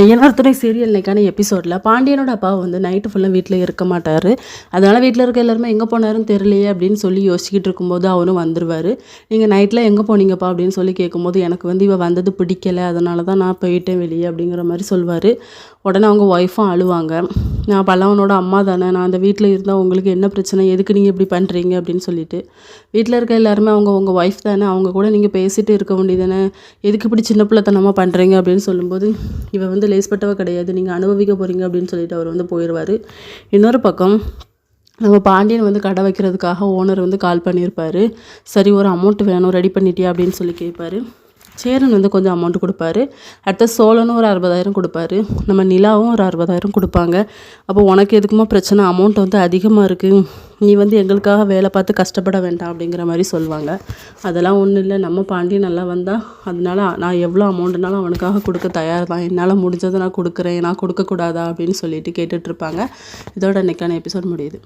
NR துணை serial இன்னைக்கான எபிசோடில் பாண்டியனோட அப்பா வந்து நைட்டு ஃபுல்லாக வீட்டில் இருக்க மாட்டார். அதனால் வீட்டில் இருக்க எல்லாருமே எங்கே போனாருன்னு தெரியலையே அப்படின்னு சொல்லி யோசிச்சுக்கிட்டு இருக்கும்போது அவரும் வந்துடுவார். நீங்கள் நைட்டில் எங்கே போனீங்கப்பா அப்படின்னு சொல்லி கேட்கும்போது எனக்கு வந்து இவ வந்தது பிடிக்கலை, அதனால தான் நான் போயிட்டேன் வெளியே அப்படிங்கிற மாதிரி சொல்வார். உடனே அவங்க ஒய்ஃபும் அழுவாங்க. நான் பல்லவனோட அம்மா தானே, நான் அந்த வீட்டில் இருந்தால் உங்களுக்கு என்ன பிரச்சனை, எதுக்கு நீங்கள் இப்படி பண்ணுறீங்க அப்படின்னு சொல்லிட்டு வீட்டில் இருக்க எல்லாருமே உங்கள் ஒய்ஃப் தானே, அவங்க கூட நீங்கள் பேசிட்டு இருக்க வேண்டியதானே, எதுக்கு இப்படி சின்ன பிள்ளைத்தனமாக பண்ணுறீங்க அப்படின்னு சொல்லும்போது இவ வந்து லேஸ்பட்டவ கிடையாது, நீங்கள் அனுபவிக்க போகிறீங்க அப்படின்னு சொல்லிட்டு அவர் வந்து போயிடுவார். இன்னொரு பக்கம் நம்ம பாண்டியன் வந்து கடை வைக்கிறதுக்காக ஓனர் வந்து கால் பண்ணியிருப்பார். சரி ஒரு அமௌண்ட் வேணும், ரெடி பண்ணிட்டியா அப்படின்னு சொல்லி கேட்பாரு. சேரன் வந்து கொஞ்சம் அமௌண்ட் கொடுப்பாரு. அடுத்த சோழனும் ஒரு 60,000 கொடுப்பாரு. நம்ம நிலாவும் ஒரு 60,000 கொடுப்பாங்க. அப்போ உனக்கு எதுக்குமா பிரச்சனை, அமௌண்ட் வந்து அதிகமாக இருக்குது, நீ வந்து எங்களுக்காக வேலை பார்த்து கஷ்டப்பட வேண்டாம் அப்படிங்கிற மாதிரி சொல்லுவாங்க. அதெல்லாம் ஒன்றும் இல்லை, நம்ம பாண்டியன் நல்லா வந்தால் அதனால நான் எவ்வளோ அமௌண்ட்னாலும் அவனுக்காக கொடுக்க தயார் தான், என்னால் முடிஞ்சதை நான் கொடுக்குறேன், நான் கொடுக்கக்கூடாதா அப்படின்னு சொல்லிட்டு கேட்டுட்ருப்பாங்க. இதோட இன்னைக்கான எபிசோட் முடியுது.